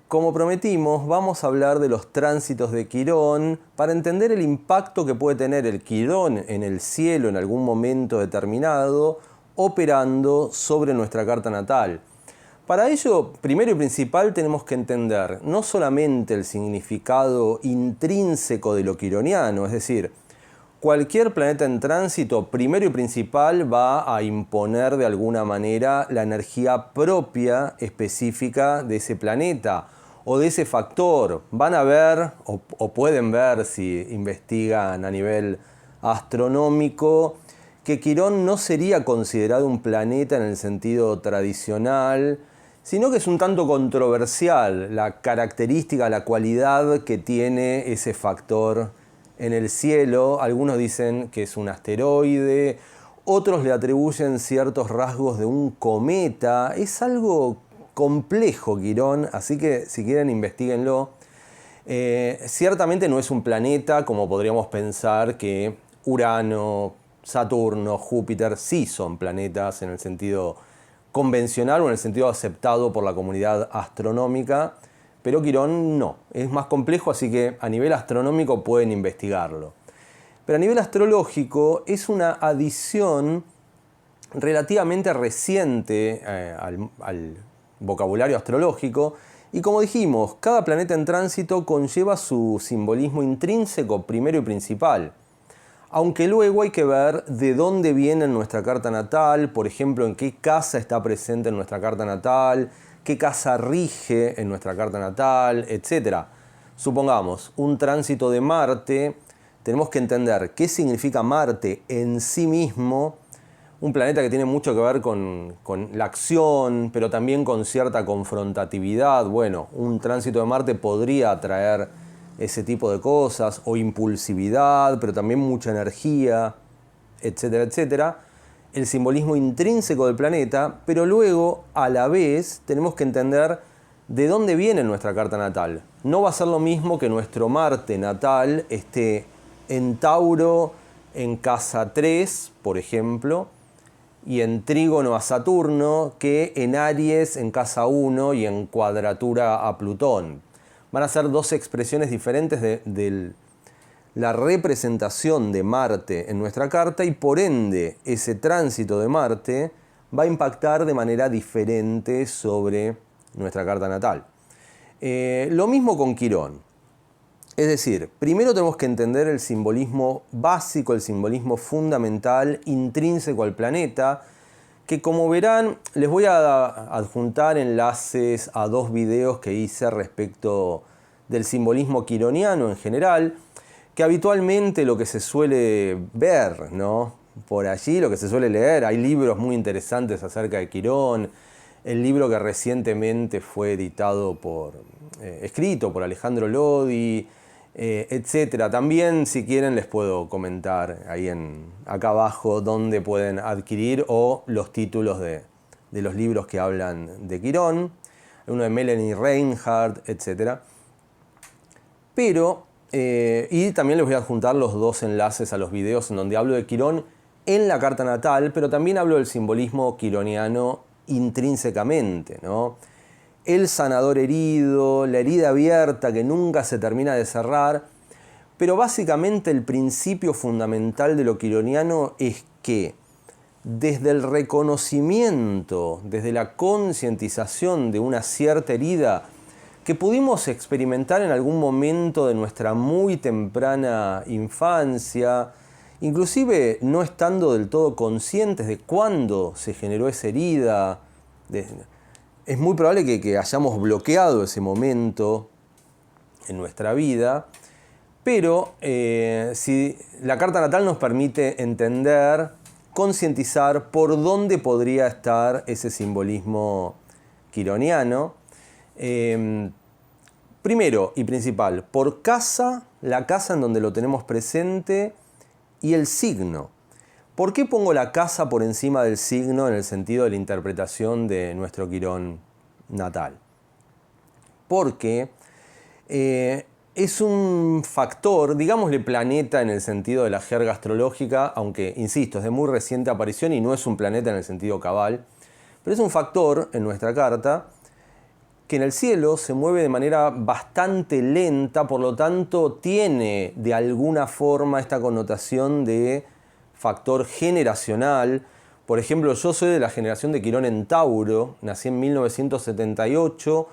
como prometimos, vamos a hablar de los tránsitos de Quirón para entender el impacto que puede tener el Quirón en el cielo en algún momento determinado, operando sobre nuestra carta natal. Para ello, primero y principal, tenemos que entender no solamente el significado intrínseco de lo quironiano, es decir, cualquier planeta en tránsito, primero y principal, va a imponer de alguna manera la energía propia específica de ese planeta o de ese factor. Van a ver, o pueden ver si investigan a nivel astronómico, que Quirón no sería considerado un planeta en el sentido tradicional, sino que es un tanto controversial la característica, la cualidad que tiene ese factor en el cielo. Algunos dicen que es un asteroide, otros le atribuyen ciertos rasgos de un cometa. Es algo complejo Quirón, así que si quieren investiguenlo. Ciertamente no es un planeta como podríamos pensar que Urano, Saturno, Júpiter sí son planetas en el sentido convencional o en el sentido aceptado por la comunidad astronómica, pero Quirón no, es más complejo, así que a nivel astronómico pueden investigarlo. Pero a nivel astrológico es una adición relativamente reciente al vocabulario astrológico, y como dijimos, cada planeta en tránsito conlleva su simbolismo intrínseco primero y principal. Aunque luego hay que ver de dónde viene en nuestra carta natal, por ejemplo, en qué casa está presente en nuestra carta natal, qué casa rige en nuestra carta natal, etc. Supongamos, un tránsito de Marte, tenemos que entender qué significa Marte en sí mismo, un planeta que tiene mucho que ver con la acción, pero también con cierta confrontatividad. Bueno, un tránsito de Marte podría atraer ese tipo de cosas, o impulsividad, pero también mucha energía, etcétera, etcétera. El simbolismo intrínseco del planeta, pero luego, a la vez, tenemos que entender de dónde viene nuestra carta natal. No va a ser lo mismo que nuestro Marte natal esté en Tauro, en casa 3, por ejemplo, y en trígono a Saturno, que en Aries, en casa 1 y en cuadratura a Plutón. Van a ser dos expresiones diferentes de la representación de Marte en nuestra carta, y por ende ese tránsito de Marte va a impactar de manera diferente sobre nuestra carta natal. Lo mismo con Quirón. Es decir, primero tenemos que entender el simbolismo básico, el simbolismo fundamental, intrínseco al planeta, que como verán les voy a adjuntar enlaces a dos videos que hice respecto del simbolismo quironiano en general, que habitualmente lo que se suele ver, ¿no?, por allí, lo que se suele leer, hay libros muy interesantes acerca de Quirón, el libro que recientemente fue editado escrito por Alejandro Lodi, etcétera. También, si quieren, les puedo comentar ahí acá abajo dónde pueden adquirir o los títulos de los libros que hablan de Quirón. Uno de Melanie Reinhardt, etcétera. Pero, y también les voy a adjuntar los dos enlaces a los videos en donde hablo de Quirón en la carta natal, pero también hablo del simbolismo quironiano intrínsecamente, ¿no? El sanador herido, la herida abierta que nunca se termina de cerrar. Pero básicamente el principio fundamental de lo quironiano es que desde el reconocimiento, desde la concientización de una cierta herida que pudimos experimentar en algún momento de nuestra muy temprana infancia, inclusive no estando del todo conscientes de cuándo se generó esa herida, es muy probable que hayamos bloqueado ese momento en nuestra vida, pero si la carta natal nos permite entender, concientizar por dónde podría estar ese simbolismo quironiano. Primero y principal, por casa, la casa en donde lo tenemos presente, y el signo. ¿Por qué pongo la casa por encima del signo en el sentido de la interpretación de nuestro Quirón natal? Porque es un factor, digámosle planeta en el sentido de la jerga astrológica, aunque, insisto, es de muy reciente aparición y no es un planeta en el sentido cabal, pero es un factor en nuestra carta que en el cielo se mueve de manera bastante lenta, por lo tanto tiene de alguna forma esta connotación de factor generacional. Por ejemplo, yo soy de la generación de Quirón en Tauro, nací en 1978,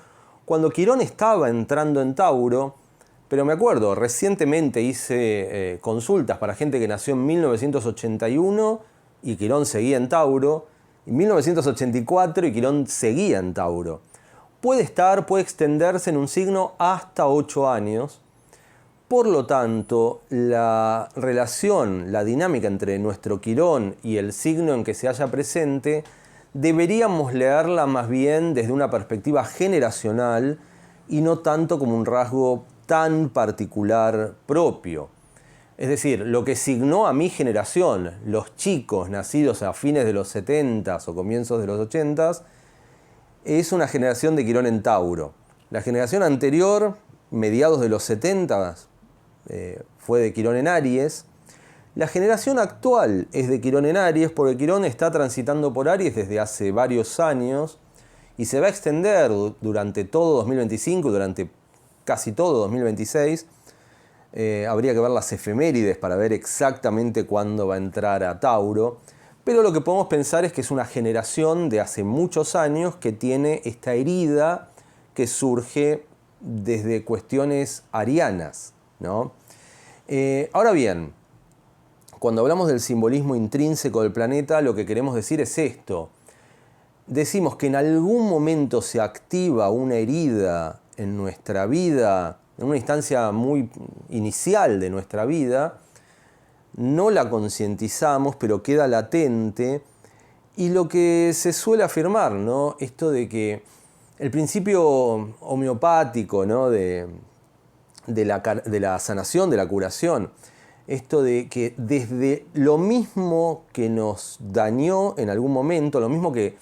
cuando Quirón estaba entrando en Tauro, pero me acuerdo, recientemente hice consultas para gente que nació en 1981 y Quirón seguía en Tauro, en 1984 y Quirón seguía en Tauro. Puede extenderse en un signo hasta 8 años. Por lo tanto, la relación, la dinámica entre nuestro Quirón y el signo en que se halla presente, deberíamos leerla más bien desde una perspectiva generacional y no tanto como un rasgo tan particular propio. Es decir, lo que signó a mi generación, los chicos nacidos a fines de los 70s o comienzos de los 80s, es una generación de Quirón en Tauro. La generación anterior, mediados de los 70s, fue de Quirón en Aries. La generación actual es de Quirón en Aries porque Quirón está transitando por Aries desde hace varios años y se va a extender durante todo 2025, durante casi todo 2026. Habría que ver las efemérides para ver exactamente cuándo va a entrar a Tauro. Pero lo que podemos pensar es que es una generación de hace muchos años que tiene esta herida que surge desde cuestiones arianas, ¿no? Ahora bien, cuando hablamos del simbolismo intrínseco del planeta, lo que queremos decir es esto. Decimos que en algún momento se activa una herida en nuestra vida, en una instancia muy inicial de nuestra vida, no la concientizamos, pero queda latente, y lo que se suele afirmar, ¿no? Esto de que el principio homeopático, ¿no? de la sanación, de la curación, esto de que desde lo mismo que nos dañó en algún momento, lo mismo que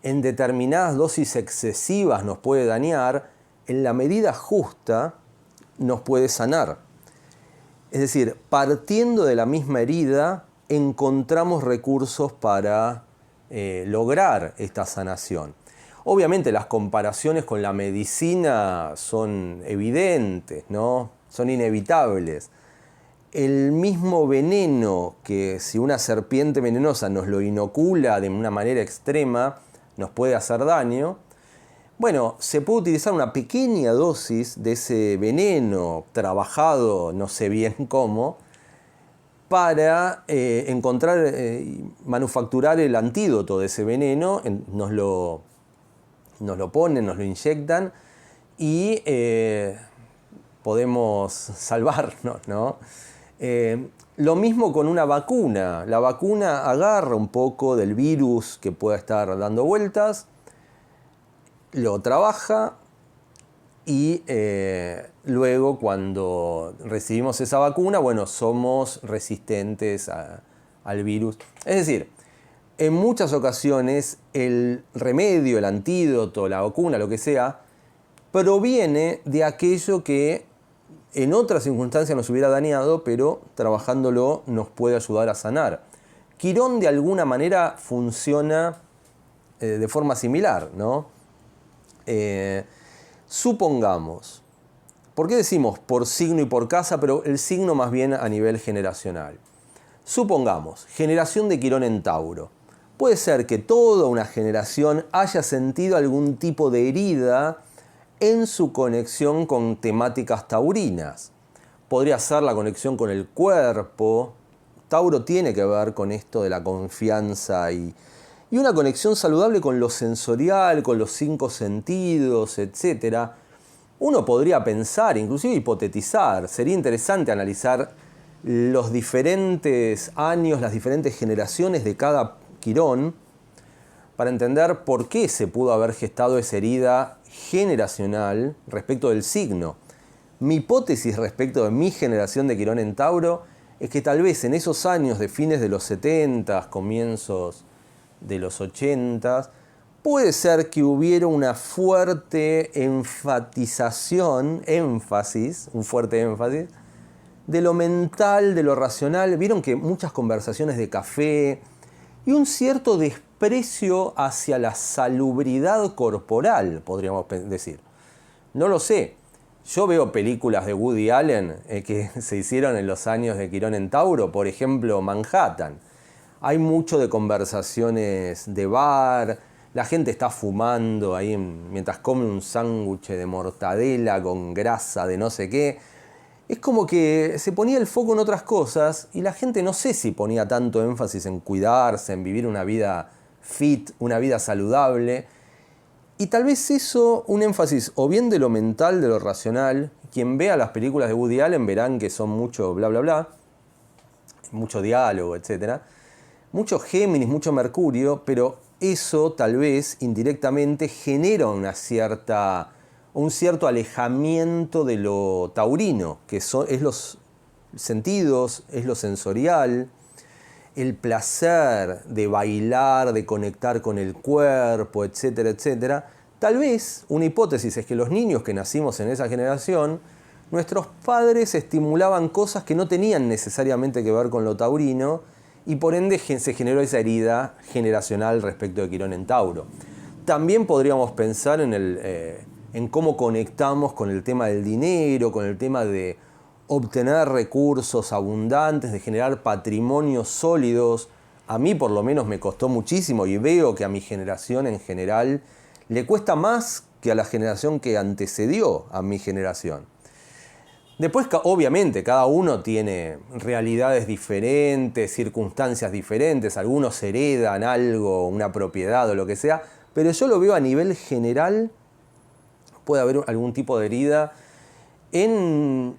en determinadas dosis excesivas nos puede dañar, en la medida justa nos puede sanar. Es decir, partiendo de la misma herida, encontramos recursos para lograr esta sanación. Obviamente las comparaciones con la medicina son evidentes, ¿no? Son inevitables. El mismo veneno que si una serpiente venenosa nos lo inocula de una manera extrema, nos puede hacer daño. Bueno, se puede utilizar una pequeña dosis de ese veneno trabajado, no sé bien cómo, para encontrar, manufacturar el antídoto de ese veneno. Nos lo ponen, nos lo inyectan y podemos salvarnos, ¿no? Lo mismo con una vacuna. La vacuna agarra un poco del virus que pueda estar dando vueltas, lo trabaja y luego cuando recibimos esa vacuna, bueno, somos resistentes al virus. Es decir, en muchas ocasiones el remedio, el antídoto, la vacuna, lo que sea, proviene de aquello que en otras circunstancias nos hubiera dañado, pero trabajándolo nos puede ayudar a sanar. Quirón de alguna manera funciona de forma similar, ¿no? Supongamos, ¿por qué decimos por signo y por casa, pero el signo más bien a nivel generacional? Supongamos, generación de Quirón en Tauro. Puede ser que toda una generación haya sentido algún tipo de herida en su conexión con temáticas taurinas. Podría ser la conexión con el cuerpo. Tauro tiene que ver con esto de la confianza y una conexión saludable con lo sensorial, con los 5 sentidos, etc. Uno podría pensar, inclusive hipotetizar, sería interesante analizar los diferentes años, las diferentes generaciones de cada Quirón para entender por qué se pudo haber gestado esa herida generacional respecto del signo. Mi hipótesis respecto de mi generación de Quirón en Tauro es que tal vez en esos años de fines de los 70, comienzos de los 80, puede ser que hubiera una fuerte un fuerte énfasis de lo mental, de lo racional. Vieron que muchas conversaciones de café y un cierto desprecio desprecio hacia la salubridad corporal, podríamos decir. No lo sé. Yo veo películas de Woody Allen que se hicieron en los años de Quirón en Tauro, por ejemplo, Manhattan. Hay mucho de conversaciones de bar, la gente está fumando ahí mientras come un sándwich de mortadela con grasa de no sé qué. Es como que se ponía el foco en otras cosas y la gente no sé si ponía tanto énfasis en cuidarse, en vivir una vida fit, una vida saludable. Y tal vez eso, un énfasis o bien de lo mental, de lo racional. Quien vea las películas de Woody Allen verán que son mucho bla bla bla, mucho diálogo, etc. Mucho Géminis, mucho Mercurio, pero eso tal vez indirectamente genera un cierto alejamiento de lo taurino, que es los sentidos, es lo sensorial, el placer de bailar, de conectar con el cuerpo, etcétera, etcétera. Tal vez una hipótesis es que los niños que nacimos en esa generación, nuestros padres estimulaban cosas que no tenían necesariamente que ver con lo taurino y por ende se generó esa herida generacional respecto de Quirón en Tauro. También podríamos pensar en cómo conectamos con el tema del dinero, con el tema de obtener recursos abundantes, de generar patrimonios sólidos. A mí por lo menos me costó muchísimo y veo que a mi generación en general le cuesta más que a la generación que antecedió a mi generación. Después, obviamente, cada uno tiene realidades diferentes, circunstancias diferentes, algunos heredan algo, una propiedad o lo que sea, pero yo lo veo a nivel general, puede haber algún tipo de herida en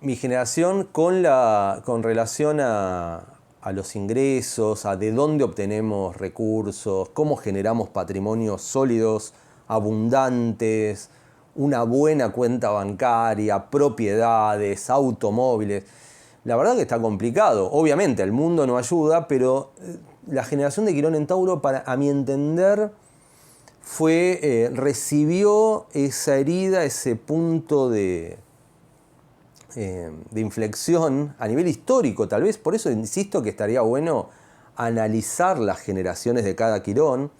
mi generación con relación a los ingresos, a de dónde obtenemos recursos, cómo generamos patrimonios sólidos, abundantes, una buena cuenta bancaria, propiedades, automóviles. La verdad que está complicado. Obviamente el mundo no ayuda, pero la generación de Quirón en Tauro, a mi entender, recibió esa herida, ese punto de inflexión a nivel histórico, tal vez. Por eso insisto que estaría bueno analizar las generaciones de cada Quirón,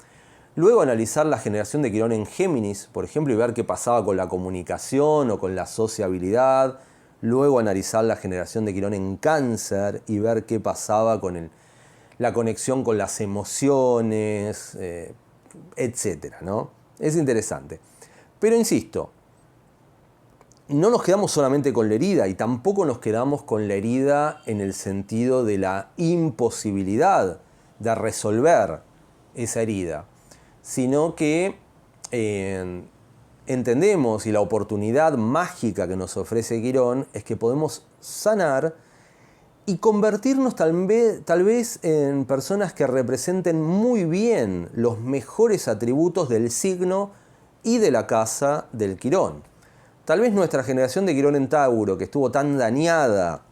luego analizar la generación de Quirón en Géminis, por ejemplo, y ver qué pasaba con la comunicación o con la sociabilidad, luego analizar la generación de Quirón en Cáncer y ver qué pasaba con la conexión con las emociones, etc., ¿no? Es interesante. Pero insisto, no nos quedamos solamente con la herida y tampoco nos quedamos con la herida en el sentido de la imposibilidad de resolver esa herida, sino que entendemos y la oportunidad mágica que nos ofrece Quirón es que podemos sanar y convertirnos tal vez en personas que representen muy bien los mejores atributos del signo y de la casa del Quirón. Tal vez nuestra generación de Quirón en Tauro, que estuvo tan dañada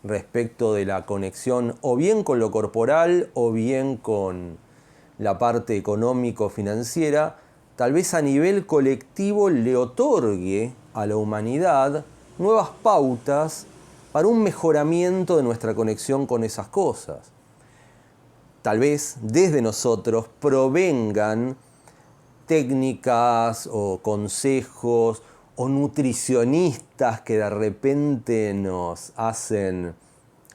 respecto de la conexión o bien con lo corporal o bien con la parte económico-financiera, tal vez a nivel colectivo le otorgue a la humanidad nuevas pautas para un mejoramiento de nuestra conexión con esas cosas. Tal vez desde nosotros provengan técnicas o consejos o nutricionistas que de repente nos hacen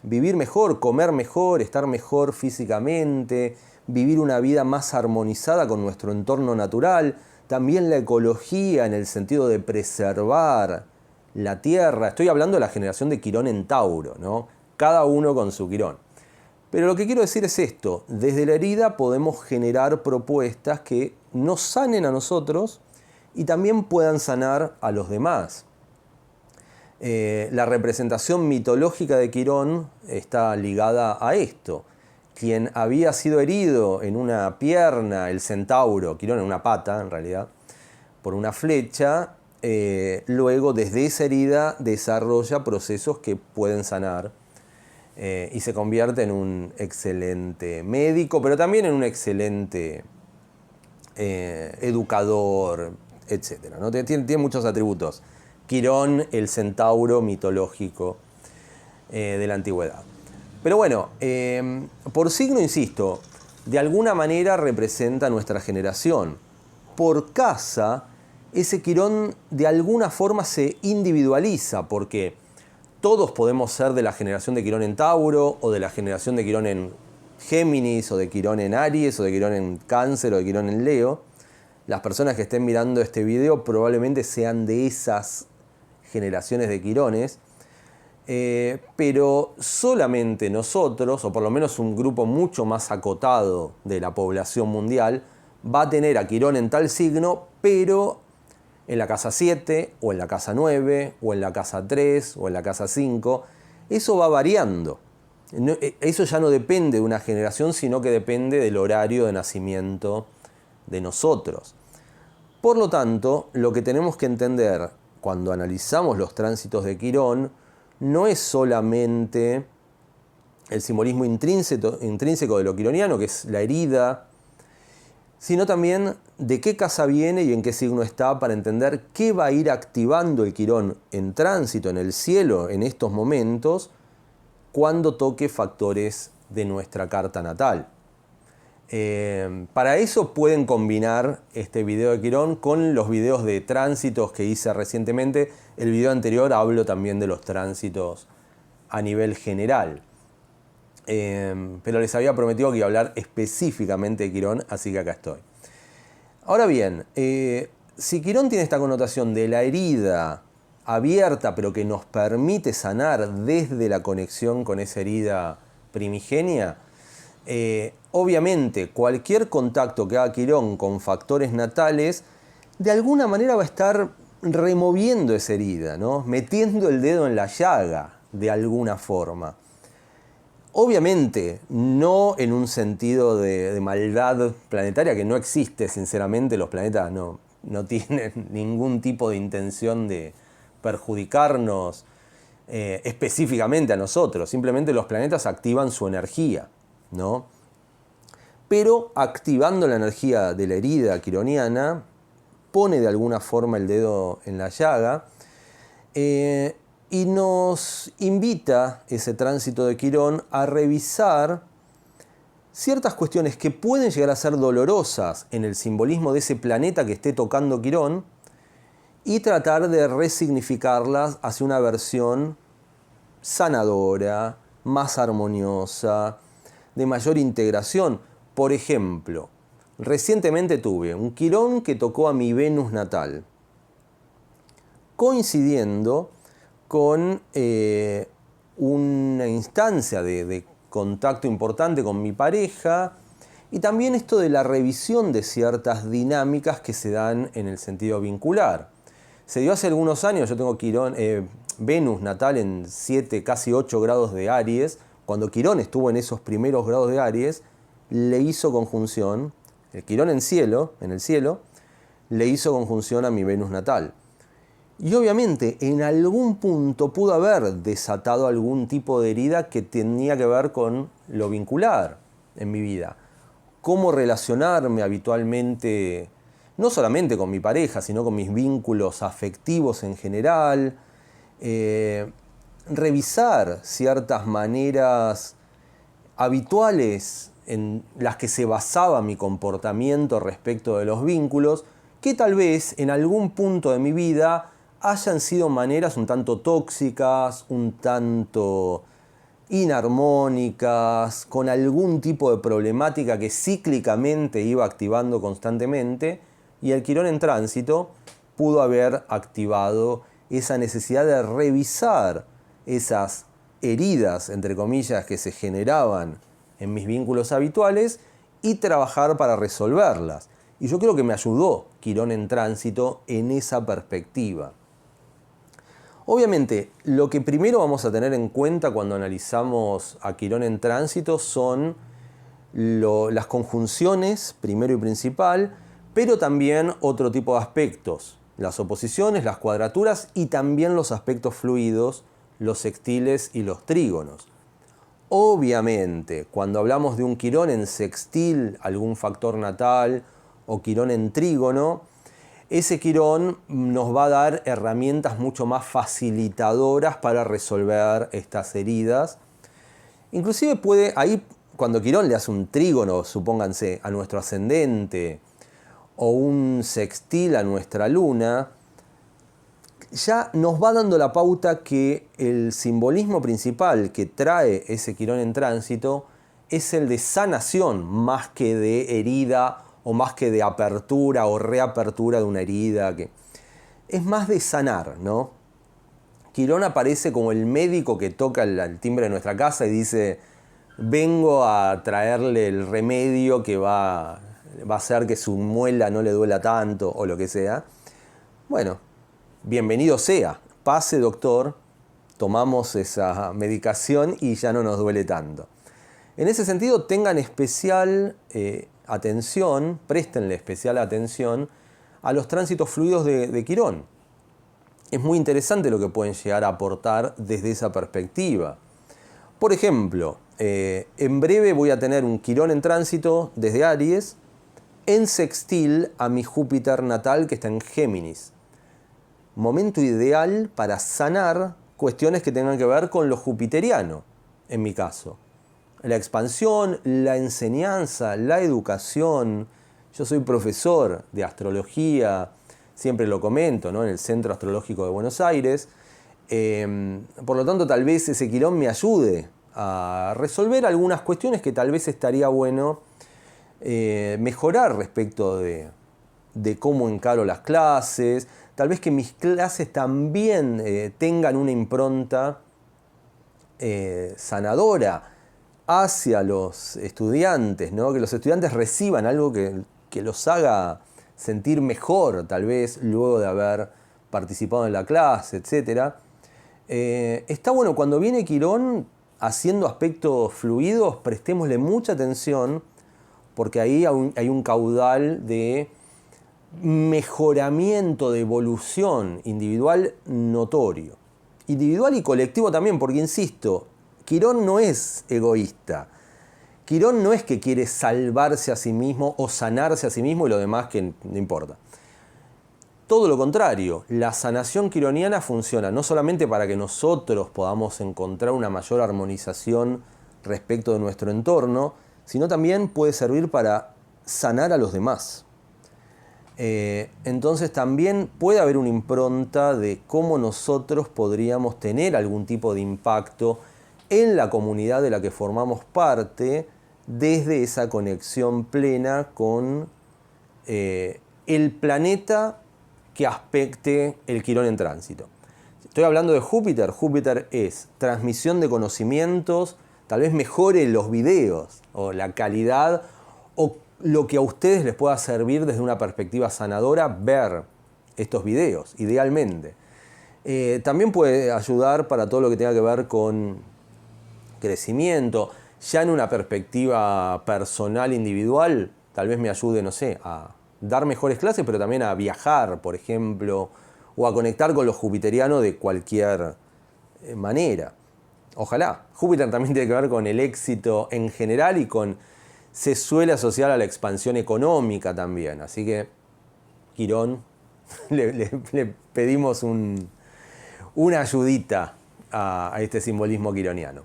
vivir mejor, comer mejor, estar mejor físicamente, vivir una vida más armonizada con nuestro entorno natural, también la ecología en el sentido de preservar la tierra. Estoy hablando de la generación de Quirón en Tauro, ¿no? Cada uno con su Quirón. Pero lo que quiero decir es esto: desde la herida podemos generar propuestas que nos sanen a nosotros y también puedan sanar a los demás. La representación mitológica de Quirón está ligada a esto. Quien había sido herido en una pierna, el centauro, Quirón en una pata en realidad, por una flecha, luego desde esa herida desarrolla procesos que pueden sanar y se convierte en un excelente médico, pero también en un excelente educador, etc., ¿no? Tiene muchos atributos. Quirón, el centauro mitológico de la antigüedad. Pero bueno, por signo, insisto, de alguna manera representa nuestra generación. Por casa, ese Quirón de alguna forma se individualiza, porque todos podemos ser de la generación de Quirón en Tauro, o de la generación de Quirón en Géminis, o de Quirón en Aries, o de Quirón en Cáncer, o de Quirón en Leo. Las personas que estén mirando este video probablemente sean de esas generaciones de Quirones, pero solamente nosotros, o por lo menos un grupo mucho más acotado de la población mundial, va a tener a Quirón en tal signo, pero en la casa 7, o en la casa 9, o en la casa 3, o en la casa 5. Eso va variando. Eso ya no depende de una generación, sino que depende del horario de nacimiento de nosotros. Por lo tanto, lo que tenemos que entender cuando analizamos los tránsitos de Quirón no es solamente el simbolismo intrínseco de lo quironiano, que es la herida, sino también de qué casa viene y en qué signo está, para entender qué va a ir activando el Quirón en tránsito en el cielo en estos momentos cuando toque factores de nuestra carta natal. Para eso pueden combinar este video de Quirón con los videos de tránsitos que hice recientemente. El video anterior hablo también de los tránsitos a nivel general. Pero les había prometido que iba a hablar específicamente de Quirón, así que acá estoy. Ahora bien, si Quirón tiene esta connotación de la herida abierta, pero que nos permite sanar desde la conexión con esa herida primigenia, obviamente cualquier contacto que haga Quirón con factores natales, de alguna manera va a estar removiendo esa herida, ¿no? Metiendo el dedo en la llaga de alguna forma. Obviamente, no en un sentido de maldad planetaria, que no existe, sinceramente. Los planetas no tienen ningún tipo de intención de perjudicarnos específicamente a nosotros. Simplemente los planetas activan su energía, ¿no? Pero activando la energía de la herida quironiana, pone de alguna forma el dedo en la llaga y nos invita ese tránsito de Quirón a revisar ciertas cuestiones que pueden llegar a ser dolorosas en el simbolismo de ese planeta que esté tocando Quirón y tratar de resignificarlas hacia una versión sanadora, más armoniosa, de mayor integración. Por ejemplo, recientemente tuve un Quirón que tocó a mi Venus natal, coincidiendo con una instancia de contacto importante con mi pareja, y también esto de la revisión de ciertas dinámicas que se dan en el sentido vincular. Se dio hace algunos años. Yo tengo Venus natal en 7, casi 8 grados de Aries. Cuando Quirón estuvo en esos primeros grados de Aries, le hizo conjunción, el Quirón en el cielo, le hizo conjunción a mi Venus natal. Y obviamente en algún punto pudo haber desatado algún tipo de herida que tenía que ver con lo vincular en mi vida. Cómo relacionarme habitualmente, no solamente con mi pareja, sino con mis vínculos afectivos en general. Revisar ciertas maneras habituales en las que se basaba mi comportamiento respecto de los vínculos, que tal vez en algún punto de mi vida hayan sido maneras un tanto tóxicas, un tanto inarmónicas, con algún tipo de problemática que cíclicamente iba activando constantemente, y el Quirón en tránsito pudo haber activado esa necesidad de revisar esas heridas, entre comillas, que se generaban en mis vínculos habituales y trabajar para resolverlas. Y yo creo que me ayudó Quirón en tránsito en esa perspectiva. Obviamente, lo que primero vamos a tener en cuenta cuando analizamos a Quirón en tránsito son las conjunciones, primero y principal, pero también otro tipo de aspectos, las oposiciones, las cuadraturas y también los aspectos fluidos, los sextiles y los trígonos. Obviamente, cuando hablamos de un Quirón en sextil, algún factor natal, o Quirón en trígono, ese Quirón nos va a dar herramientas mucho más facilitadoras para resolver estas heridas. Inclusive ahí cuando Quirón le hace un trígono, supónganse, a nuestro ascendente, o un sextil a nuestra luna, ya nos va dando la pauta que el simbolismo principal que trae ese Quirón en tránsito es el de sanación, más que de herida, o más que de apertura o reapertura de una herida. Es más de sanar, ¿no? Quirón aparece como el médico que toca el timbre de nuestra casa y dice: vengo a traerle el remedio que va a hacer que su muela no le duela tanto, o lo que sea. Bueno, bienvenido sea. Pase, doctor, tomamos esa medicación y ya no nos duele tanto. En ese sentido, tengan especial atención, préstenle especial atención a los tránsitos fluidos de Quirón. Es muy interesante lo que pueden llegar a aportar desde esa perspectiva. Por ejemplo, en breve voy a tener un Quirón en tránsito desde Aries en sextil a mi Júpiter natal que está en Géminis. Momento ideal para sanar cuestiones que tengan que ver con lo jupiteriano, en mi caso. La expansión, la enseñanza, la educación. Yo soy profesor de astrología, siempre lo comento, ¿no? En el Centro Astrológico de Buenos Aires. Por lo tanto, tal vez ese Quirón me ayude a resolver algunas cuestiones que tal vez estaría bueno mejorar respecto de cómo encaro las clases. Tal vez que mis clases también tengan una impronta sanadora hacia los estudiantes, ¿no? Que los estudiantes reciban algo que los haga sentir mejor, tal vez, luego de haber participado en la clase, etc. Está bueno, cuando viene Quirón haciendo aspectos fluidos, prestémosle mucha atención, porque ahí hay un caudal de mejoramiento, de evolución individual notorio. Individual y colectivo también, porque insisto, Quirón no es egoísta. Quirón no es que quiere salvarse a sí mismo o sanarse a sí mismo y lo demás que no importa. Todo lo contrario, la sanación quironiana funciona no solamente para que nosotros podamos encontrar una mayor armonización respecto de nuestro entorno, sino también puede servir para sanar a los demás. Entonces también puede haber una impronta de cómo nosotros podríamos tener algún tipo de impacto en la comunidad de la que formamos parte desde esa conexión plena con el planeta que aspecte el Quirón en tránsito. Estoy hablando de Júpiter. Júpiter es transmisión de conocimientos, tal vez mejore los videos o la calidad o lo que a ustedes les pueda servir desde una perspectiva sanadora ver estos videos, idealmente. También puede ayudar para todo lo que tenga que ver con crecimiento, ya en una perspectiva personal, individual, tal vez me ayude, no sé, a dar mejores clases, pero también a viajar, por ejemplo, o a conectar con lo jupiteriano de cualquier manera. Ojalá. Júpiter también tiene que ver con el éxito en general y se suele asociar a la expansión económica también. Así que, Quirón, le pedimos una ayudita a este simbolismo quironiano.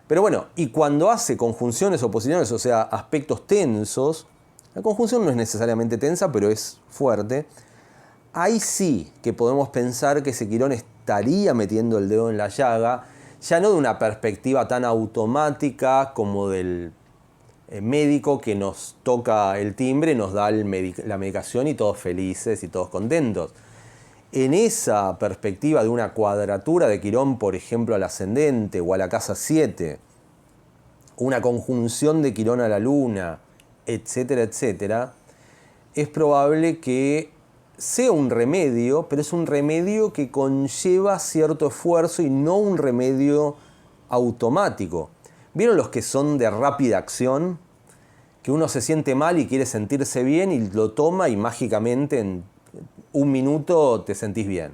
Pero bueno, y cuando hace conjunciones, oposiciones, o sea, aspectos tensos, la conjunción no es necesariamente tensa, pero es fuerte, ahí sí que podemos pensar que ese Quirón estaría metiendo el dedo en la llaga, ya no de una perspectiva tan automática como del médico que nos toca el timbre, nos da la medicación y todos felices y todos contentos. En esa perspectiva de una cuadratura de Quirón, por ejemplo, al ascendente o a la casa 7, una conjunción de Quirón a la luna, etcétera, etcétera, es probable que sea un remedio, pero es un remedio que conlleva cierto esfuerzo y no un remedio automático. ¿Vieron los que son de rápida acción? Que uno se siente mal y quiere sentirse bien y lo toma y mágicamente en un minuto te sentís bien.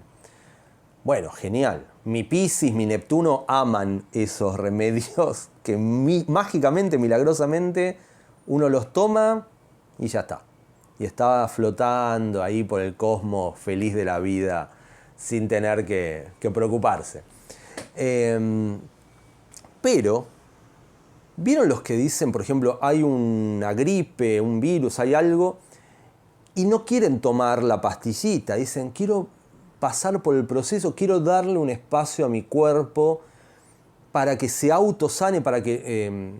Bueno, genial. Mi Piscis, mi Neptuno aman esos remedios que mágicamente, milagrosamente, uno los toma y ya está. Y está flotando ahí por el cosmos feliz de la vida sin tener que preocuparse. Pero ¿Vieron los que dicen, por ejemplo, hay una gripe, un virus, hay algo, y no quieren tomar la pastillita? Dicen, quiero pasar por el proceso, quiero darle un espacio a mi cuerpo para que se autosane, para que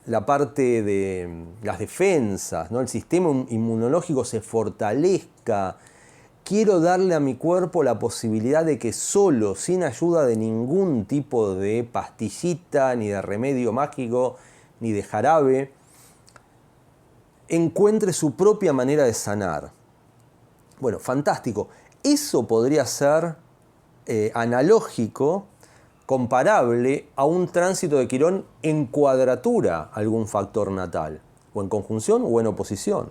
la parte de las defensas, ¿no? El sistema inmunológico se fortalezca. Quiero darle a mi cuerpo la posibilidad de que solo, sin ayuda de ningún tipo de pastillita, ni de remedio mágico, ni de jarabe, encuentre su propia manera de sanar. Bueno, fantástico. Eso podría ser analógico, comparable a un tránsito de Quirón en cuadratura a algún factor natal, o en conjunción o en oposición.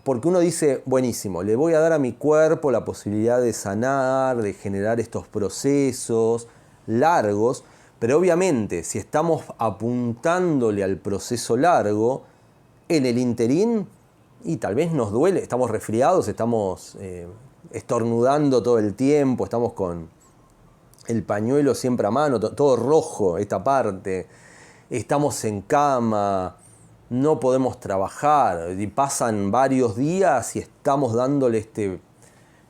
Porque uno dice, buenísimo, le voy a dar a mi cuerpo la posibilidad de sanar, de generar estos procesos largos, pero obviamente si estamos apuntándole al proceso largo, en el interín, y tal vez nos duele, estamos resfriados, estamos estornudando todo el tiempo, estamos con el pañuelo siempre a mano, todo rojo, esta parte, estamos en cama, no podemos trabajar, y pasan varios días y estamos dándole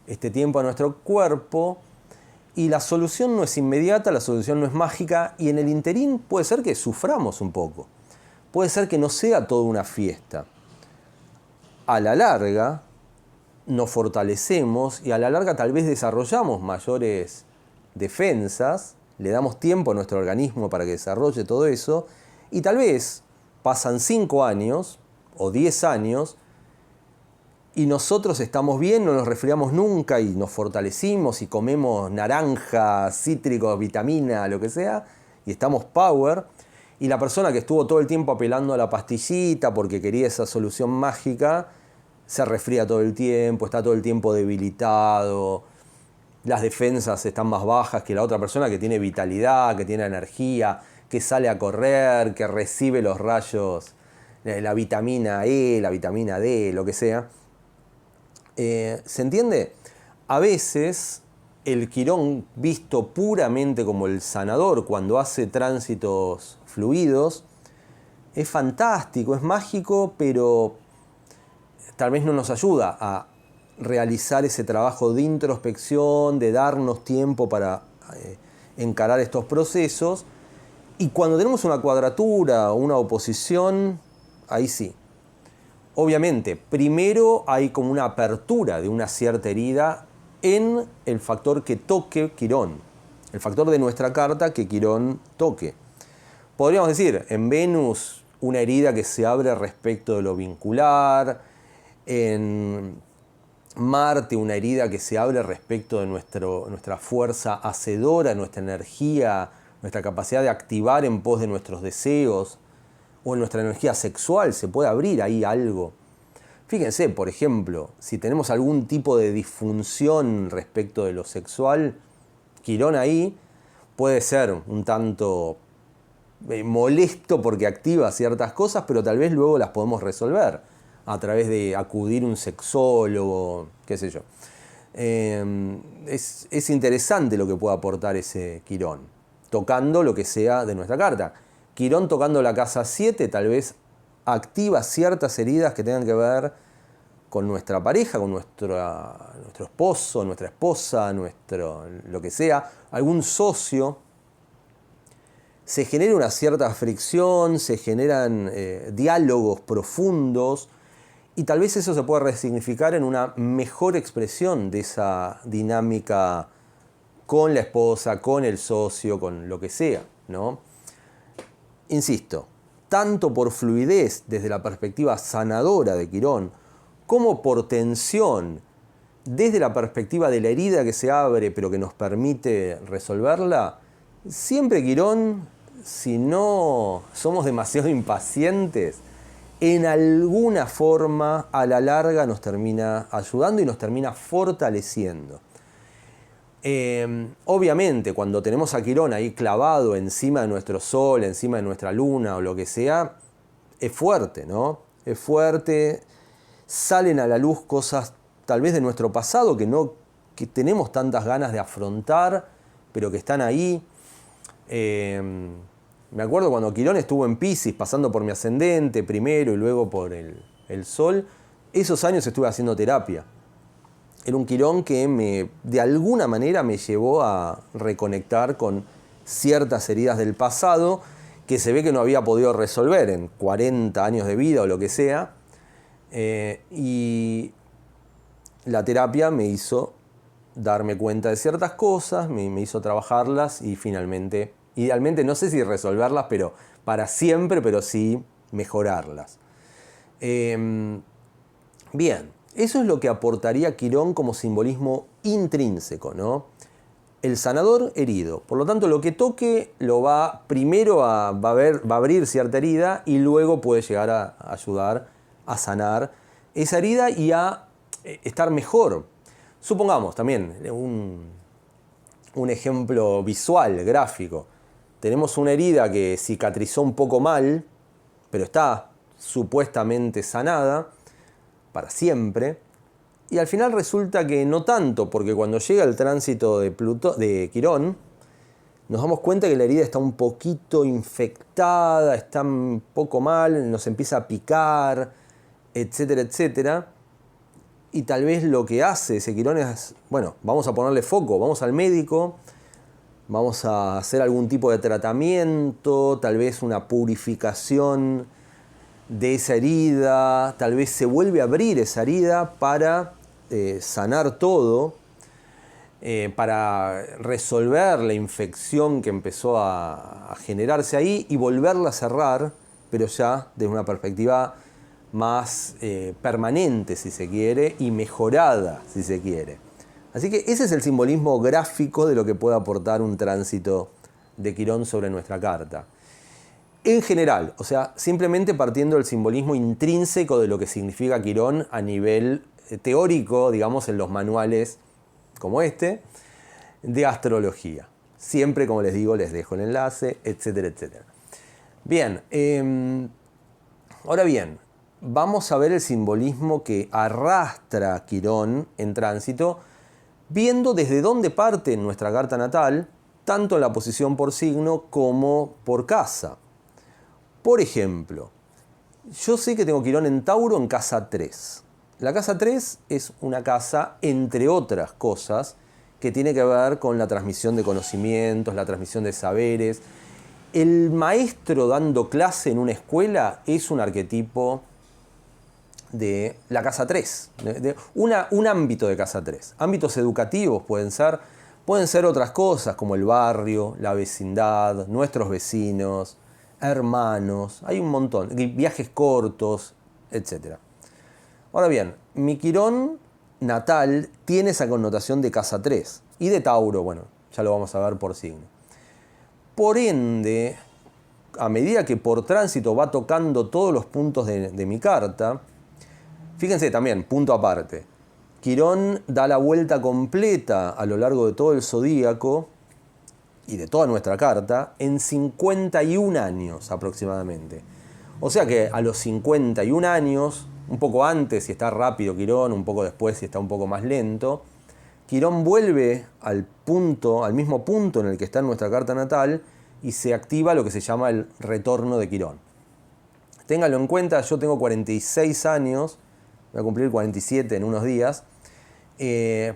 este tiempo a nuestro cuerpo, y la solución no es inmediata, la solución no es mágica, y en el interín puede ser que suframos un poco, puede ser que no sea toda una fiesta. A la larga nos fortalecemos y a la larga tal vez desarrollamos mayores defensas, le damos tiempo a nuestro organismo para que desarrolle todo eso, y tal vez pasan 5 años o 10 años y nosotros estamos bien, no nos resfriamos nunca y nos fortalecimos y comemos naranja, cítricos, vitamina, lo que sea, y estamos power, y la persona que estuvo todo el tiempo apelando a la pastillita porque quería esa solución mágica, se resfría todo el tiempo, está todo el tiempo debilitado, las defensas están más bajas que la otra persona que tiene vitalidad, que tiene energía, que sale a correr, que recibe los rayos, la vitamina E, la vitamina D, lo que sea. ¿Se entiende? A veces el Quirón, visto puramente como el sanador cuando hace tránsitos fluidos, es fantástico, es mágico, pero tal vez no nos ayuda a realizar ese trabajo de introspección, de darnos tiempo para encarar estos procesos. Y cuando tenemos una cuadratura o una oposición, ahí sí. Obviamente, primero hay como una apertura de una cierta herida en el factor que toque Quirón, el factor de nuestra carta que Quirón toque. Podríamos decir, en Venus, una herida que se abre respecto de lo vincular, en Marte, una herida que se abre respecto de nuestra fuerza hacedora, nuestra energía, nuestra capacidad de activar en pos de nuestros deseos, o en nuestra energía sexual, se puede abrir ahí algo. Fíjense, por ejemplo, si tenemos algún tipo de disfunción respecto de lo sexual, Quirón ahí puede ser un tanto molesto porque activa ciertas cosas, pero tal vez luego las podemos resolver a través de acudir a un sexólogo, qué sé yo. Es interesante lo que puede aportar ese Quirón, tocando lo que sea de nuestra carta. Quirón tocando la casa 7 tal vez activa ciertas heridas que tengan que ver con nuestra pareja, con nuestro esposo, nuestra esposa, lo que sea, algún socio. Se genera una cierta fricción, se generan diálogos profundos y tal vez eso se pueda resignificar en una mejor expresión de esa dinámica con la esposa, con el socio, con lo que sea, ¿no? Insisto, tanto por fluidez desde la perspectiva sanadora de Quirón, como por tensión desde la perspectiva de la herida que se abre pero que nos permite resolverla, siempre Quirón, si no somos demasiado impacientes, en alguna forma a la larga nos termina ayudando y nos termina fortaleciendo. Obviamente, cuando tenemos a Quirón ahí clavado encima de nuestro Sol, encima de nuestra Luna o lo que sea, es fuerte, ¿no? Es fuerte, salen a la luz cosas tal vez de nuestro pasado que tenemos tantas ganas de afrontar, pero que están ahí. Me acuerdo cuando Quirón estuvo en Piscis, pasando por mi ascendente primero y luego por el Sol. Esos años estuve haciendo terapia. Era un Quirón que de alguna manera me llevó a reconectar con ciertas heridas del pasado que se ve que no había podido resolver en 40 años de vida o lo que sea. Y la terapia me hizo darme cuenta de ciertas cosas, me hizo trabajarlas y finalmente, idealmente no sé si resolverlas, pero para siempre, pero sí mejorarlas. Bien, eso es lo que aportaría Quirón como simbolismo intrínseco, ¿no? El sanador herido. Por lo tanto, lo que toque lo va primero va a abrir cierta herida y luego puede llegar a ayudar a sanar esa herida y a estar mejor. Supongamos también un ejemplo visual, gráfico. Tenemos una herida que cicatrizó un poco mal, pero está supuestamente sanada para siempre. Y al final resulta que no tanto, porque cuando llega el tránsito de Quirón, nos damos cuenta que la herida está un poquito infectada, está un poco mal, nos empieza a picar, etcétera, etcétera. Y tal vez lo que hace ese Quirón es, bueno, vamos a ponerle foco, vamos al médico, vamos a hacer algún tipo de tratamiento, tal vez una purificación de esa herida, tal vez se vuelve a abrir esa herida para sanar todo, para resolver la infección que empezó a generarse ahí y volverla a cerrar, pero ya desde una perspectiva más permanente, si se quiere, y mejorada, si se quiere. Así que ese es el simbolismo gráfico de lo que puede aportar un tránsito de Quirón sobre nuestra carta. En general, o sea, simplemente partiendo del simbolismo intrínseco de lo que significa Quirón a nivel teórico, digamos, en los manuales como este, de astrología. Siempre, como les digo, les dejo el enlace, etcétera, etcétera. Bien, ahora bien, vamos a ver el simbolismo que arrastra Quirón en tránsito, viendo desde dónde parte en nuestra carta natal, tanto en la posición por signo como por casa. Por ejemplo, yo sé que tengo Quirón en Tauro en casa 3. La casa 3 es una casa, entre otras cosas, que tiene que ver con la transmisión de conocimientos, la transmisión de saberes. El maestro dando clase en una escuela es un arquetipo de la casa 3, un ámbito de casa 3. Ámbitos educativos pueden ser otras cosas como el barrio, la vecindad, nuestros vecinos, hermanos, hay un montón, viajes cortos, etc. Ahora bien, mi Quirón natal tiene esa connotación de casa 3 y de Tauro, bueno, ya lo vamos a ver por signo. Por ende, a medida que por tránsito va tocando todos los puntos de mi carta, fíjense también, punto aparte, Quirón da la vuelta completa a lo largo de todo el zodíaco y de toda nuestra carta en 51 años aproximadamente. O sea que a los 51 años, un poco antes si está rápido Quirón, un poco después si está un poco más lento, Quirón vuelve al mismo punto en el que está en nuestra carta natal y se activa lo que se llama el retorno de Quirón. Ténganlo en cuenta, yo tengo 46 años, voy a cumplir 47 en unos días.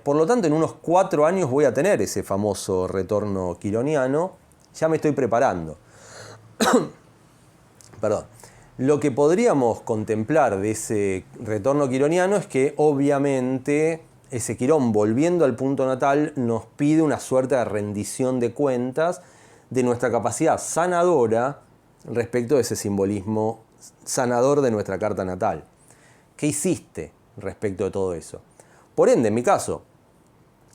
Por lo tanto, en unos 4 años voy a tener ese famoso retorno quironiano. Ya me estoy preparando. Perdón. Lo que podríamos contemplar de ese retorno quironiano es que, obviamente, ese Quirón, volviendo al punto natal, nos pide una suerte de rendición de cuentas de nuestra capacidad sanadora respecto de ese simbolismo sanador de nuestra carta natal. ¿Qué hiciste respecto de todo eso? Por ende, en mi caso,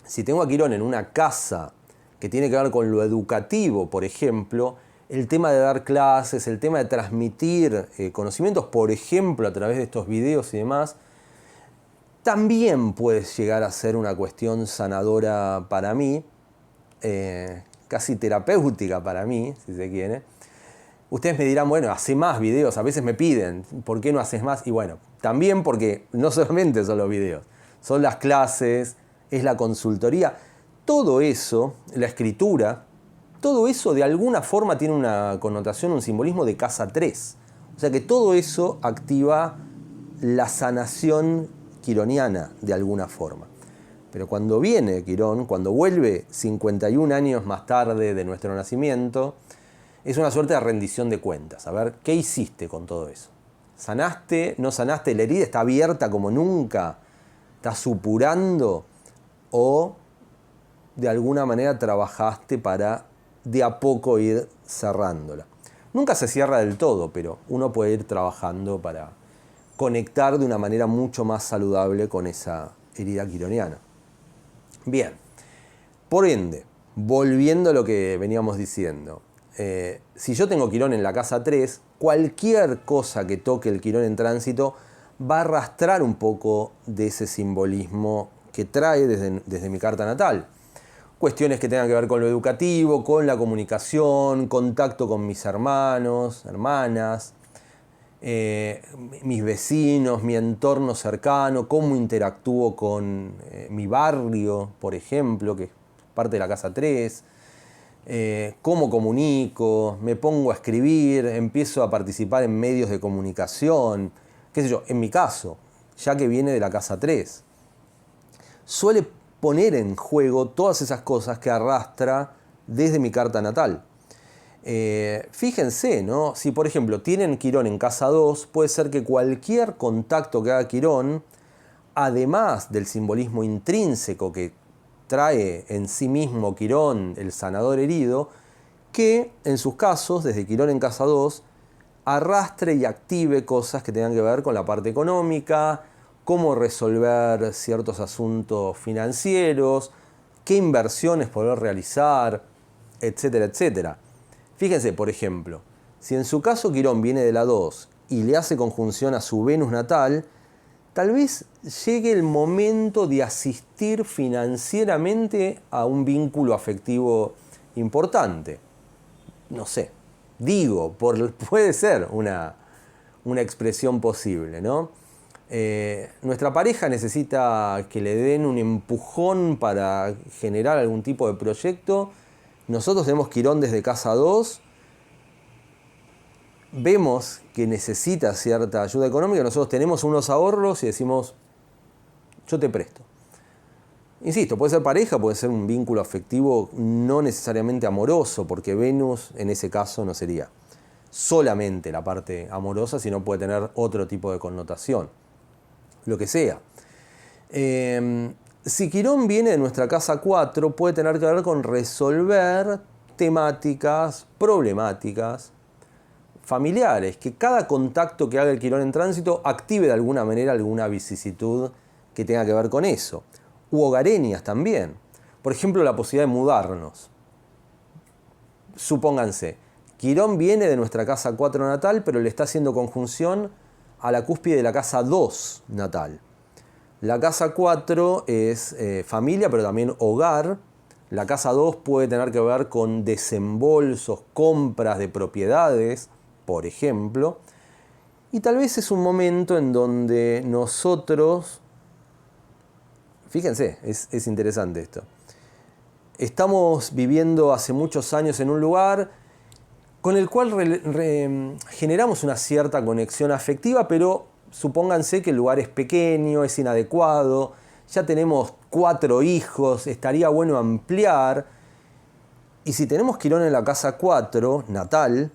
si tengo a Quirón en una casa que tiene que ver con lo educativo, por ejemplo, el tema de dar clases, el tema de transmitir conocimientos, por ejemplo, a través de estos videos y demás, también puede llegar a ser una cuestión sanadora para mí, casi terapéutica para mí, si se quiere. Ustedes me dirán, bueno, hace más videos, a veces me piden, ¿por qué no haces más? Y bueno, también porque no solamente son los videos, son las clases, es la consultoría. Todo eso, la escritura, todo eso de alguna forma tiene una connotación, un simbolismo de casa 3. O sea que todo eso activa la sanación quironiana de alguna forma. Pero cuando viene Quirón, cuando vuelve 51 años más tarde de nuestro nacimiento, es una suerte de rendición de cuentas. A ver, ¿qué hiciste con todo eso? ¿Sanaste? ¿No sanaste? ¿La herida está abierta como nunca? ¿Está supurando? ¿O de alguna manera trabajaste para de a poco ir cerrándola? Nunca se cierra del todo, pero uno puede ir trabajando para conectar de una manera mucho más saludable con esa herida quironiana. Bien, por ende, volviendo a lo que veníamos diciendo, si yo tengo Quirón en la casa 3, cualquier cosa que toque el Quirón en tránsito va a arrastrar un poco de ese simbolismo que trae desde mi carta natal. Cuestiones que tengan que ver con lo educativo, con la comunicación, contacto con mis hermanos, hermanas, mis vecinos, mi entorno cercano, cómo interactúo con mi barrio, por ejemplo, que es parte de la casa 3, cómo comunico, me pongo a escribir, empiezo a participar en medios de comunicación, qué sé yo, en mi caso, ya que viene de la casa 3. Suele poner en juego todas esas cosas que arrastra desde mi carta natal. Fíjense, ¿no? Si por ejemplo tienen Quirón en casa 2, puede ser que cualquier contacto que haga Quirón, además del simbolismo intrínseco que trae en sí mismo Quirón, el sanador herido, que en sus casos, desde Quirón en casa 2, arrastre y active cosas que tengan que ver con la parte económica, cómo resolver ciertos asuntos financieros, qué inversiones poder realizar, etcétera, etcétera. Fíjense, por ejemplo, si en su caso Quirón viene de la 2 y le hace conjunción a su Venus natal, tal vez llegue el momento de asistir financieramente a un vínculo afectivo importante. No sé, digo, puede ser una expresión posible, ¿no? Nuestra pareja necesita que le den un empujón para generar algún tipo de proyecto. Nosotros tenemos Quirón desde casa 2. Vemos que necesita cierta ayuda económica, nosotros tenemos unos ahorros y decimos, yo te presto. Insisto, puede ser pareja, puede ser un vínculo afectivo no necesariamente amoroso, porque Venus en ese caso no sería solamente la parte amorosa, sino puede tener otro tipo de connotación, lo que sea. Si Quirón viene de nuestra casa 4, puede tener que ver con resolver temáticas, problemáticas, familiares, que cada contacto que haga el Quirón en tránsito active de alguna manera alguna vicisitud que tenga que ver con eso. U hogareñas también. Por ejemplo, la posibilidad de mudarnos. Supónganse, Quirón viene de nuestra casa 4 natal, pero le está haciendo conjunción a la cúspide de la casa 2 natal. La casa 4 es familia, pero también hogar. La casa 2 puede tener que ver con desembolsos, compras de propiedades, por ejemplo, y tal vez es un momento en donde nosotros, fíjense, es interesante esto, estamos viviendo hace muchos años en un lugar con el cual generamos una cierta conexión afectiva, pero supónganse que el lugar es pequeño, es inadecuado, ya tenemos 4 hijos, estaría bueno ampliar, y si tenemos Quirón en la casa 4 natal,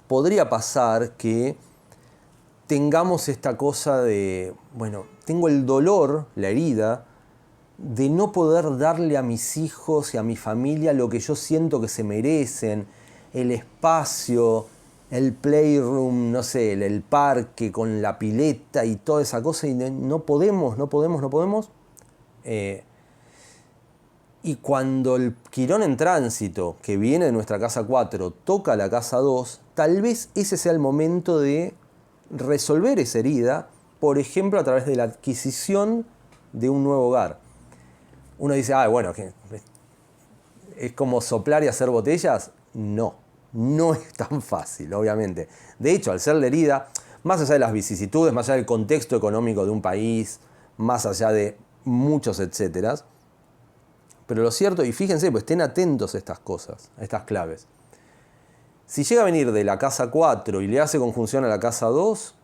podría pasar que tengamos esta cosa de, bueno, tengo el dolor, la herida, de no poder darle a mis hijos y a mi familia lo que yo siento que se merecen, el espacio, el playroom, no sé, el parque con la pileta y toda esa cosa, y no podemos. Y cuando el Quirón en tránsito, que viene de nuestra casa 4, toca la casa 2, tal vez ese sea el momento de resolver esa herida, por ejemplo, a través de la adquisición de un nuevo hogar. Uno dice, bueno, ¿es como soplar y hacer botellas? No es tan fácil, obviamente. De hecho, al ser la herida, más allá de las vicisitudes, más allá del contexto económico de un país, más allá de muchos etcéteras, Pero lo cierto, y fíjense, pues estén atentos a estas cosas, a estas claves. Si llega a venir de la casa 4 y le hace conjunción a la casa 2,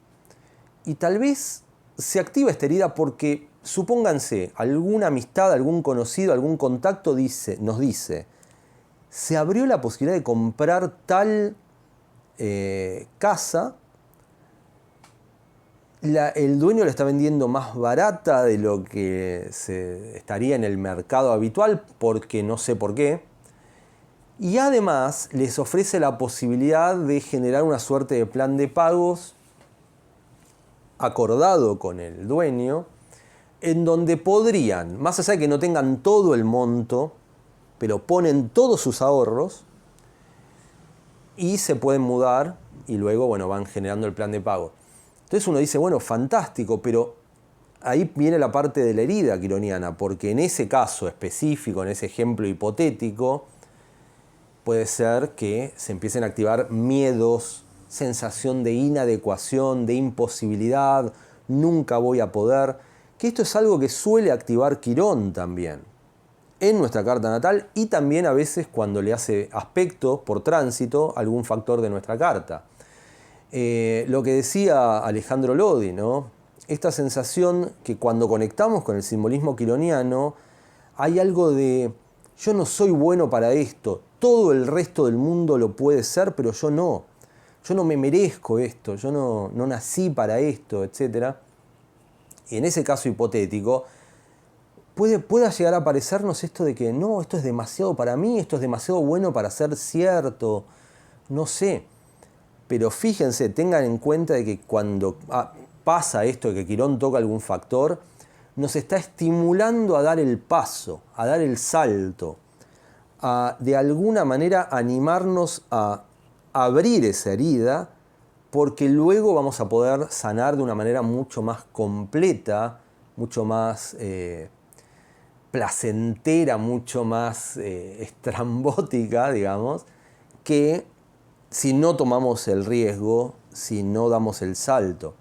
y tal vez se activa esta herida porque, supónganse, alguna amistad, algún conocido, algún contacto nos dice, se abrió la posibilidad de comprar tal casa, el dueño la está vendiendo más barata de lo que se estaría en el mercado habitual, porque no sé por qué. Y además les ofrece la posibilidad de generar una suerte de plan de pagos acordado con el dueño, en donde podrían, más allá de que no tengan todo el monto, pero ponen todos sus ahorros y se pueden mudar y luego, bueno, van generando el plan de pago. Entonces uno dice, bueno, fantástico, pero ahí viene la parte de la herida quironiana, porque en ese caso específico, en ese ejemplo hipotético, puede ser que se empiecen a activar miedos, sensación de inadecuación, de imposibilidad, nunca voy a poder, que esto es algo que suele activar Quirón también en nuestra carta natal y también a veces cuando le hace aspecto por tránsito algún factor de nuestra carta. Lo que decía Alejandro Lodi, ¿no? Esta sensación que cuando conectamos con el simbolismo quironiano hay algo de yo no soy bueno para esto, todo el resto del mundo lo puede ser, pero yo no me merezco esto, yo no nací para esto, etc. Y en ese caso hipotético pueda llegar a aparecernos esto de que no, esto es demasiado para mí, esto es demasiado bueno para ser cierto, no sé. Pero fíjense, tengan en cuenta de que cuando pasa esto de que Quirón toca algún factor, nos está estimulando a dar el paso, a dar el salto, a de alguna manera animarnos a abrir esa herida, porque luego vamos a poder sanar de una manera mucho más completa, mucho más placentera, mucho más estrambótica, digamos, que si no tomamos el riesgo, si no damos el salto.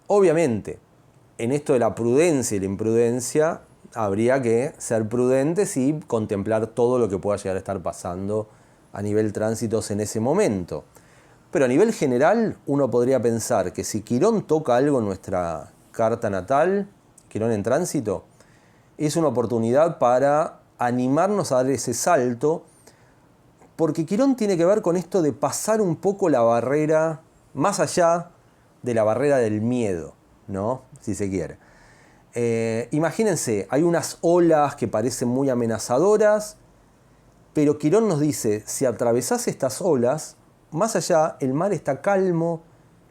Obviamente, en esto de la prudencia y la imprudencia, habría que ser prudentes y contemplar todo lo que pueda llegar a estar pasando a nivel tránsitos en ese momento. Pero a nivel general, uno podría pensar que si Quirón toca algo en nuestra carta natal, Quirón en tránsito, es una oportunidad para animarnos a dar ese salto, porque Quirón tiene que ver con esto de pasar un poco la barrera, más allá de la barrera del miedo, ¿no? Si se quiere. Imagínense, hay unas olas que parecen muy amenazadoras, pero Quirón nos dice, si atravesás estas olas, más allá, el mar está calmo,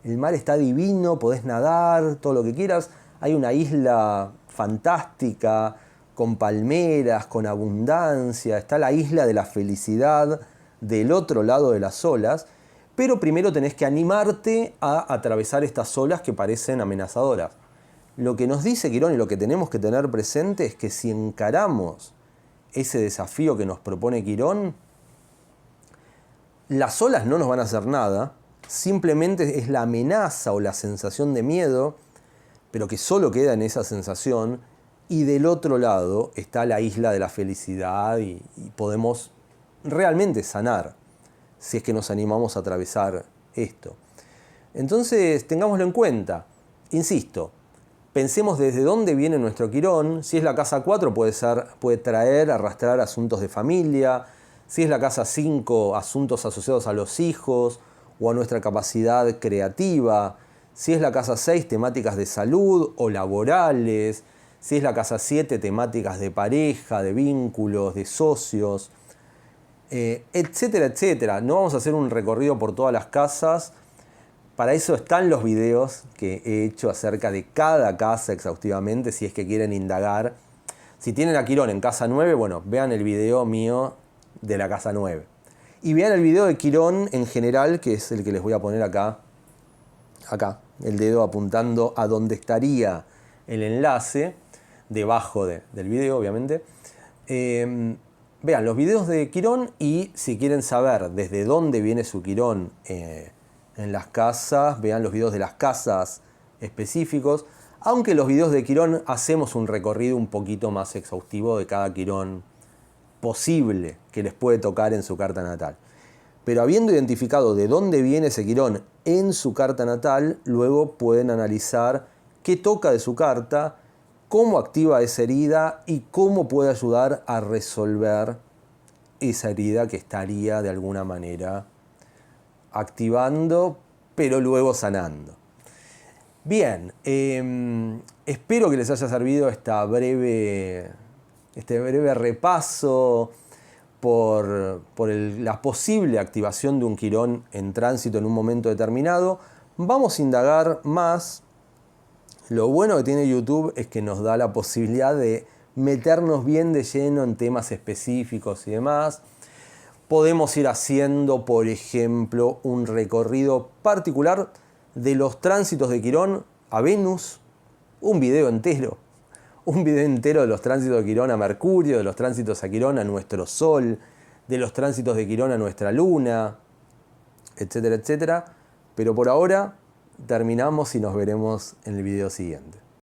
el mar está divino, podés nadar, todo lo que quieras, hay una isla fantástica, con palmeras, con abundancia, está la isla de la felicidad del otro lado de las olas, pero primero tenés que animarte a atravesar estas olas que parecen amenazadoras. Lo que nos dice Quirón y lo que tenemos que tener presente es que si encaramos ese desafío que nos propone Quirón, las olas no nos van a hacer nada, simplemente es la amenaza o la sensación de miedo, pero que solo queda en esa sensación, y del otro lado está la isla de la felicidad y podemos realmente sanar si es que nos animamos a atravesar esto. Entonces, tengámoslo en cuenta. Insisto, pensemos desde dónde viene nuestro Quirón. Si es la casa 4 puede traer, arrastrar asuntos de familia. Si es la casa 5, asuntos asociados a los hijos o a nuestra capacidad creativa. Si es la casa 6, temáticas de salud o laborales. Si es la casa 7, temáticas de pareja, de vínculos, de socios, etcétera, etcétera. No vamos a hacer un recorrido por todas las casas. Para eso están los videos que he hecho acerca de cada casa exhaustivamente, si es que quieren indagar. Si tienen a Quirón en casa 9, bueno, vean el video mío de la casa 9. Y vean el video de Quirón en general, que es el que les voy a poner acá, el dedo apuntando a donde estaría el enlace, debajo del video, obviamente. Vean los videos de Quirón y si quieren saber desde dónde viene su Quirón en las casas, vean los videos de las casas específicos. Aunque en los videos de Quirón hacemos un recorrido un poquito más exhaustivo de cada Quirón posible que les puede tocar en su carta natal. Pero habiendo identificado de dónde viene ese Quirón en su carta natal, luego pueden analizar qué toca de su carta, cómo activa esa herida y cómo puede ayudar a resolver esa herida que estaría de alguna manera activando, pero luego sanando. Bien, espero que les haya servido este breve repaso por la posible activación de un Quirón en tránsito en un momento determinado. Vamos a indagar más. Lo bueno que tiene YouTube es que nos da la posibilidad de meternos bien de lleno en temas específicos y demás. Podemos ir haciendo, por ejemplo, un recorrido particular de los tránsitos de Quirón a Venus, un video entero de los tránsitos de Quirón a Mercurio, de los tránsitos a Quirón a nuestro Sol, de los tránsitos de Quirón a nuestra Luna, etcétera, etcétera. Pero por ahora terminamos y nos veremos en el video siguiente.